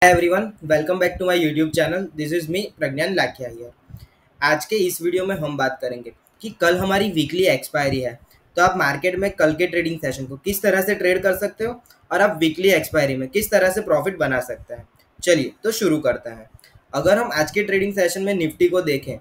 Hi everyone, welcome back to my YouTube channel. This is me Pragyan Lakhia here. आज के इस video में हम बात करेंगे कि कल हमारी वीकली एक्सपायरी है, तो आप मार्केट में कल के ट्रेडिंग सेशन को किस तरह से ट्रेड कर सकते हो और आप वीकली एक्सपायरी में किस तरह से प्रॉफिट बना सकते हैं। चलिए तो शुरू करते हैं। अगर हम आज के ट्रेडिंग सेशन में निफ्टी को देखें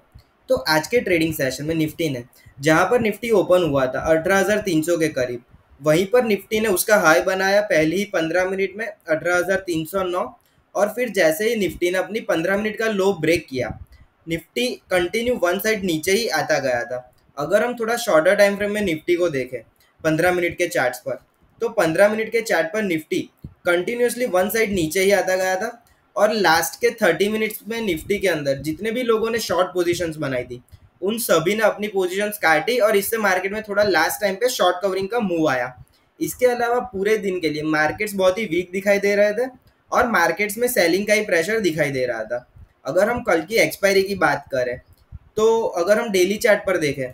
तो आज के ट्रेडिंग सेशन में निफ्टी ने जहाँ पर निफ्टी ओपन हुआ था 18,300 के करीब, वहीं पर निफ्टी ने उसका हाई बनाया पहले ही 15 मिनट में 18,309, और फिर जैसे ही निफ्टी ने अपनी 15 मिनट का लो ब्रेक किया, निफ्टी कंटिन्यू वन साइड नीचे ही आता गया था। अगर हम थोड़ा शॉर्टर टाइम फ्रेम में निफ्टी को देखें 15 मिनट के चार्ट्स पर, तो 15 मिनट के चार्ट पर निफ्टी कंटिन्यूसली वन साइड नीचे ही आता गया था, और लास्ट के 30 मिनट्स में निफ्टी के अंदर जितने भी लोगों ने शॉर्ट पोजीशंस बनाई थी उन सभी ने अपनी पोजीशंस काटी, और इससे मार्केट में थोड़ा लास्ट टाइम पे शॉर्ट कवरिंग का मूव आया। इसके अलावा पूरे दिन के लिए मार्केट्स बहुत ही वीक दिखाई दे रहे थे और मार्केट्स में सेलिंग का ही प्रेशर दिखाई दे रहा था। अगर हम कल की एक्सपायरी की बात करें तो अगर हम डेली चार्ट पर देखें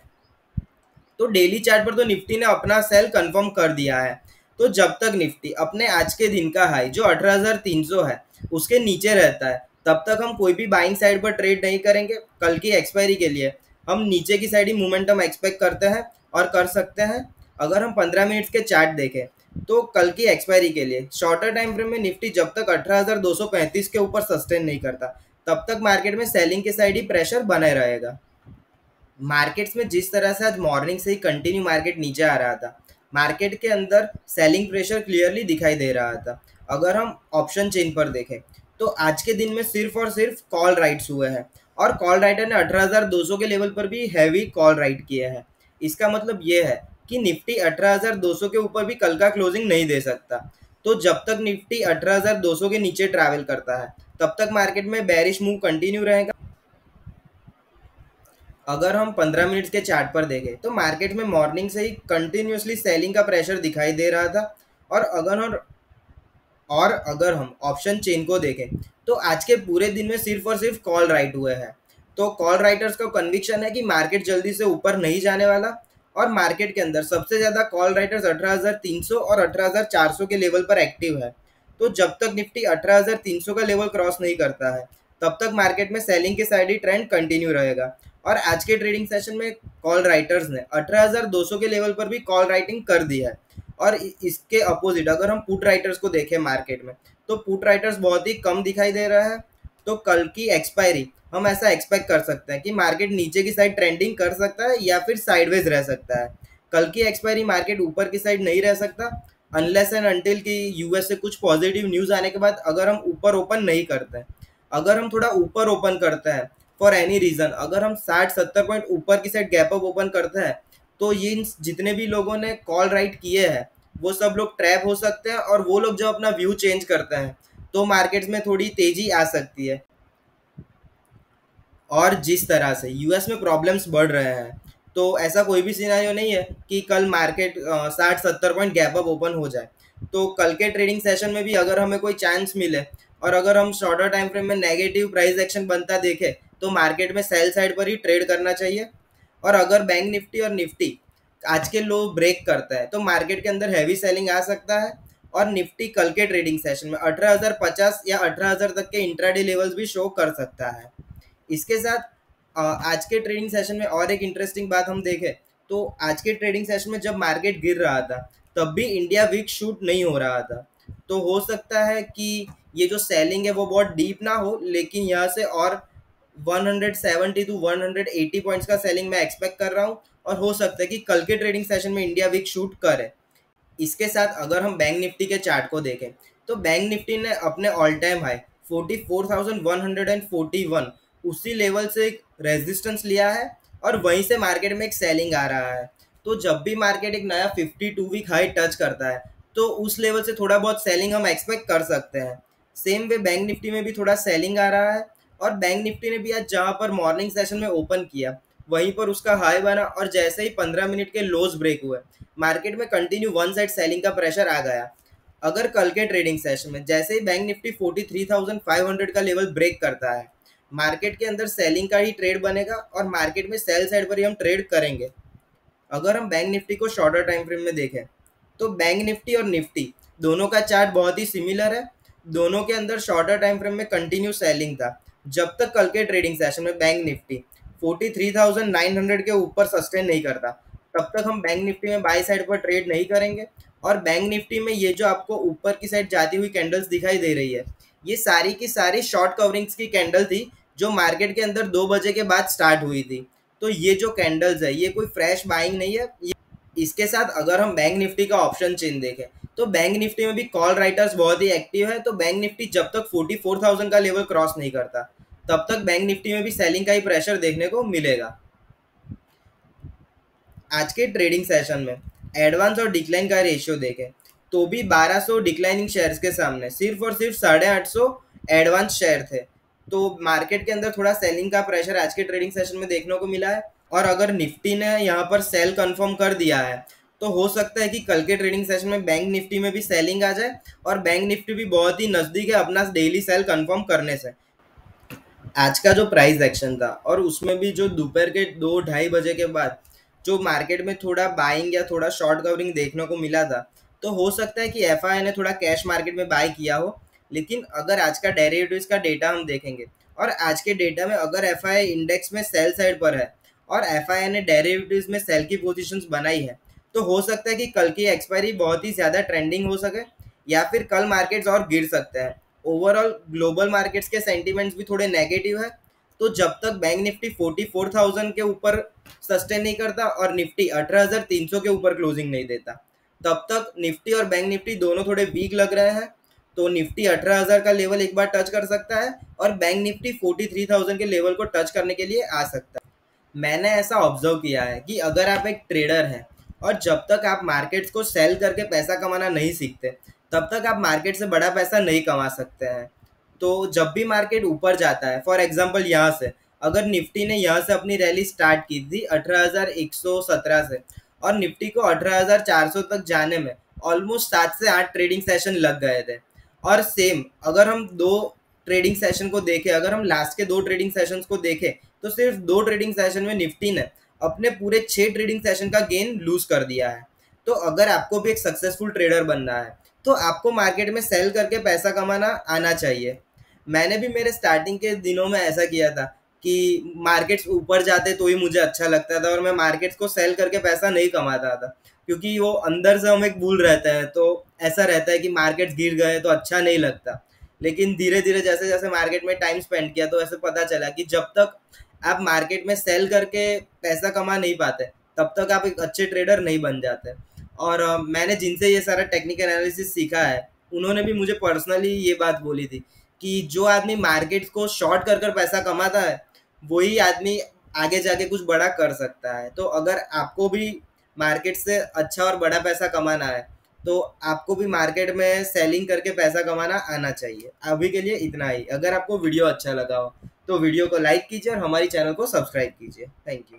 तो डेली चार्ट पर तो निफ्टी ने अपना सेल कंफर्म कर दिया है। तो जब तक निफ्टी अपने आज के दिन का हाई जो 18,300 है उसके नीचे रहता है, तब तक हम कोई भी बाइंग साइड पर ट्रेड नहीं करेंगे। कल की एक्सपायरी के लिए हम नीचे की साइड ही मोमेंटम एक्सपेक्ट करते हैं और कर सकते हैं। अगर हम 15 मिनट्स के चार्ट देखें तो कल की एक्सपायरी के लिए शॉर्टर टाइम फ्रेम में निफ्टी जब तक 18,235 के ऊपर सस्टेन नहीं करता, तब तक मार्केट में सेलिंग के साइड ही प्रेशर बने रहेगा। मार्केट्स में जिस तरह से आज मॉर्निंग से ही कंटिन्यू मार्केट नीचे आ रहा था, मार्केट के अंदर सेलिंग प्रेशर क्लियरली दिखाई दे रहा था। अगर हम ऑप्शन चेन पर देखें तो आज के दिन में सिर्फ और सिर्फ कॉल राइट्स हुए हैं, और कॉल राइटर ने 18,200 के लेवल पर भी हैवी कॉल राइट किए हैं। इसका मतलब ये है कि निफ्टी 18,200 के ऊपर भी कल का क्लोजिंग नहीं दे सकता। तो जब तक निफ्टी 18,200 के नीचे ट्रैवल करता है तब तक मार्केट में बेरिश मूव कंटिन्यू रहेगा। अगर हम 15 मिनट्स के चार्ट पर देखें तो मार्केट में मॉर्निंग से ही कंटिन्यूसली सेलिंग का प्रेशर दिखाई दे रहा था। और अगर हम ऑप्शन चेन को देखें तो आज के पूरे दिन में सिर्फ और सिर्फ कॉल राइट हुए हैं। तो कॉल राइटर्स का कन्विक्शन है कि मार्केट जल्दी से ऊपर नहीं जाने वाला, और मार्केट के अंदर सबसे ज़्यादा कॉल राइटर्स 18,300 और 18,400 के लेवल पर एक्टिव है। तो जब तक निफ्टी 18,300 का लेवल क्रॉस नहीं करता है तब तक मार्केट में सेलिंग के साइड ही ट्रेंड कंटिन्यू रहेगा। और आज के ट्रेडिंग सेशन में कॉल राइटर्स ने 18,200 के लेवल पर भी कॉल राइटिंग कर दी है। और इसके अपोजिट अगर हम पुट राइटर्स को देखें मार्केट में, तो पुट राइटर्स बहुत ही कम दिखाई दे रहा है। तो कल की एक्सपायरी हम ऐसा एक्सपेक्ट कर सकते हैं कि मार्केट नीचे की साइड ट्रेंडिंग कर सकता है या फिर साइडवेज रह सकता है। कल की एक्सपायरी मार्केट ऊपर की साइड नहीं रह सकता अनलेस एंड अनटिल कि यूएस से कुछ पॉजिटिव न्यूज़ आने के बाद अगर हम ऊपर ओपन नहीं करते हैं। अगर हम थोड़ा ऊपर ओपन करते हैं फॉर एनी रीज़न, अगर हम 60-70 पॉइंट ऊपर की साइड गैप अप ओपन करते हैं, तो ये जितने भी लोगों ने कॉल राइट किए हैं वो सब लोग ट्रैप हो सकते हैं, और वो लोग जब अपना व्यू चेंज करते हैं तो मार्केट्स में थोड़ी तेजी आ सकती है। और जिस तरह से यूएस में प्रॉब्लम्स बढ़ रहे हैं, तो ऐसा कोई भी सिनेरियो नहीं है कि कल market 60-70 point gap up open हो जाए। तो कल के ट्रेडिंग सेशन में भी अगर हमें कोई चांस मिले और अगर हम शॉर्टर टाइम फ्रेम में नेगेटिव प्राइस एक्शन बनता देखें, तो मार्केट में सेल साइड पर ही ट्रेड करना चाहिए। और अगर बैंक निफ्टी और निफ्टी आज के लो ब्रेक करता है तो मार्केट के अंदर हैवी सेलिंग आ सकता है, और निफ्टी कल के ट्रेडिंग सेशन में 18,050 या 18,000 तक के इंट्राडे लेवल्स भी शो कर सकता है। इसके साथ आज के ट्रेडिंग सेशन में और एक इंटरेस्टिंग बात हम देखें तो आज के ट्रेडिंग सेशन में जब मार्केट गिर रहा था तब भी इंडिया वीक शूट नहीं हो रहा था। तो हो सकता है कि ये जो सेलिंग है वो बहुत डीप ना हो, लेकिन यहाँ से और 170 टू 180 पॉइंट्स का सेलिंग मैं एक्सपेक्ट कर रहा हूँ, और हो सकता है कि कल के ट्रेडिंग सेशन में इंडिया वीक शूट करे। इसके साथ अगर हम बैंक निफ्टी के चार्ट को देखें तो बैंक निफ्टी ने अपने ऑल टाइम हाई 44,141 उसी लेवल से एक रेजिस्टेंस लिया है, और वहीं से मार्केट में एक सेलिंग आ रहा है। तो जब भी मार्केट एक नया 52 वीक हाई टच करता है तो उस लेवल से थोड़ा बहुत सेलिंग हम एक्सपेक्ट कर सकते हैं। सेम वे बैंक निफ्टी में भी थोड़ा सेलिंग आ रहा है, और बैंक निफ्टी ने भी आज जहाँ पर मॉर्निंग सेशन में ओपन किया वहीं पर उसका हाई बना, और जैसे ही 15 मिनट के लोज ब्रेक हुए मार्केट में कंटिन्यू वन साइड सेलिंग का प्रेशर आ गया। अगर कल के ट्रेडिंग सेशन में जैसे ही बैंक निफ्टी 43,500 का लेवल ब्रेक करता है, मार्केट के अंदर सेलिंग का ही ट्रेड बनेगा और मार्केट में सेल साइड पर ही हम ट्रेड करेंगे। अगर हम बैंक निफ्टी को शॉर्टर टाइम फ्रेम में देखें तो बैंक निफ्टी और निफ्टी दोनों का चार्ट बहुत ही सिमिलर है। दोनों के अंदर शॉर्टर टाइम फ्रेम में कंटिन्यू सेलिंग था जब तक कल के ट्रेडिंग सेशन में बैंक निफ्टी 43,900 के ऊपर सस्टेन नहीं करता, तब तक हम बैंक निफ्टी में बाई साइड पर ट्रेड नहीं करेंगे। और बैंक निफ्टी में ये जो आपको ऊपर की साइड जाती हुई कैंडल्स दिखाई दे रही है, ये सारी की सारी शॉर्ट कवरिंग्स की कैंडल थी जो मार्केट के अंदर 2 बजे के बाद स्टार्ट हुई थी। तो ये जो कैंडल्स है ये कोई फ्रेश बाइंग नहीं है। इसके साथ अगर हम बैंक निफ्टी का ऑप्शन चेन देखें तो बैंक निफ्टी में भी कॉल राइटर्स बहुत ही एक्टिव है। तो बैंक निफ्टी जब तक 44,000 का लेवल क्रॉस नहीं करता तब तक बैंक निफ्टी में भी सेलिंग का ही प्रेशर देखने को मिलेगा। आज के ट्रेडिंग सेशन में एडवांस और डिक्लाइन का रेशियो देखें तो भी 1200 डिक्लाइनिंग शेयर्स के सामने सिर्फ और सिर्फ 850 एडवांस शेयर थे। तो मार्केट के अंदर थोड़ा सेलिंग का प्रेशर आज के ट्रेडिंग सेशन में देखने को मिला है। और अगर निफ्टी ने यहाँ पर सेल कंफर्म कर दिया है तो हो सकता है कि कल के ट्रेडिंग सेशन में बैंक निफ्टी में भी सेलिंग आ जाए और बैंक निफ्टी भी बहुत ही नज़दीक है अपना डेली सेल कंफर्म करने से। आज का जो प्राइस एक्शन था और उसमें भी जो दोपहर के 2-2:30 बजे के बाद जो मार्केट में थोड़ा बाइंग या थोड़ा शॉर्ट कवरिंग देखने को मिला था, तो हो सकता है कि एफआई ने थोड़ा कैश मार्केट में बाय किया हो। लेकिन अगर आज का डेरिवेटिव्स का डेटा हम देखेंगे और आज के डेटा में अगर एफआई इंडेक्स में सेल साइड पर है और एफआई ने डेरिवेटिव्स में सेल की पोजीशंस बनाई है, तो हो सकता है कि कल की एक्सपायरी बहुत ही ज़्यादा ट्रेंडिंग हो सके या फिर कल मार्केट्स और गिर सकते हैं। ओवरऑल ग्लोबल मार्केट्स के सेंटीमेंट्स भी थोड़े नेगेटिव है। तो जब तक बैंक निफ्टी 44,000 के ऊपर सस्टेन नहीं करता और निफ्टी 18,300 के ऊपर क्लोजिंग नहीं देता, तब तक निफ्टी और बैंक निफ्टी दोनों थोड़े वीक लग रहे हैं। तो निफ्टी 18,000 का लेवल एक बार टच कर सकता है और बैंक निफ्टी 43,000 के लेवल को टच करने के लिए आ सकता है। मैंने ऐसा ऑब्जर्व किया है कि अगर आप एक ट्रेडर हैं और जब तक आप मार्केट्स को सेल करके पैसा कमाना नहीं सीखते तब तक आप मार्केट से बड़ा पैसा नहीं कमा सकते हैं। तो जब भी मार्केट ऊपर जाता है, फॉर एग्जांपल यहाँ से अगर निफ्टी ने यहाँ से अपनी रैली स्टार्ट की थी 18,117 से और निफ्टी को 18,400 तक जाने में ऑलमोस्ट 7 से 8 ट्रेडिंग सेशन लग गए थे। और सेम अगर हम दो ट्रेडिंग सेशन को देखें, अगर हम लास्ट के 2 ट्रेडिंग सेशंस को देखें तो सिर्फ 2 ट्रेडिंग सेशन में निफ्टी ने अपने पूरे 6 ट्रेडिंग सेशन का गेन लूज कर दिया है। तो अगर आपको भी एक सक्सेसफुल ट्रेडर बनना है तो आपको मार्केट में सेल करके पैसा कमाना आना चाहिए। मैंने भी मेरे स्टार्टिंग के दिनों में ऐसा किया था कि मार्केट्स ऊपर जाते तो ही मुझे अच्छा लगता था और मैं मार्केट्स को सेल करके पैसा नहीं कमाता था, क्योंकि वो अंदर से हम एक भूल रहता है। तो ऐसा रहता है कि मार्केट्स गिर गए तो अच्छा नहीं लगता। लेकिन धीरे धीरे जैसे जैसे मार्केट में टाइम स्पेंड किया तो ऐसे पता चला कि जब तक आप मार्केट में सेल करके पैसा कमा नहीं पाते तब तक आप एक अच्छे ट्रेडर नहीं बन जाते। और मैंने जिनसे ये सारा टेक्निकल एनालिसिस सीखा है उन्होंने भी मुझे पर्सनली ये बात बोली थी कि जो आदमी मार्केट को शॉर्ट कर कर पैसा कमाता है वही आदमी आगे जाके कुछ बड़ा कर सकता है। तो अगर आपको भी मार्केट से अच्छा और बड़ा पैसा कमाना है तो आपको भी मार्केट में सेलिंग करके पैसा कमाना आना चाहिए। अभी के लिए इतना ही। अगर आपको वीडियो अच्छा लगा हो तो वीडियो को लाइक कीजिए और हमारी चैनल को सब्सक्राइब कीजिए। Thank you.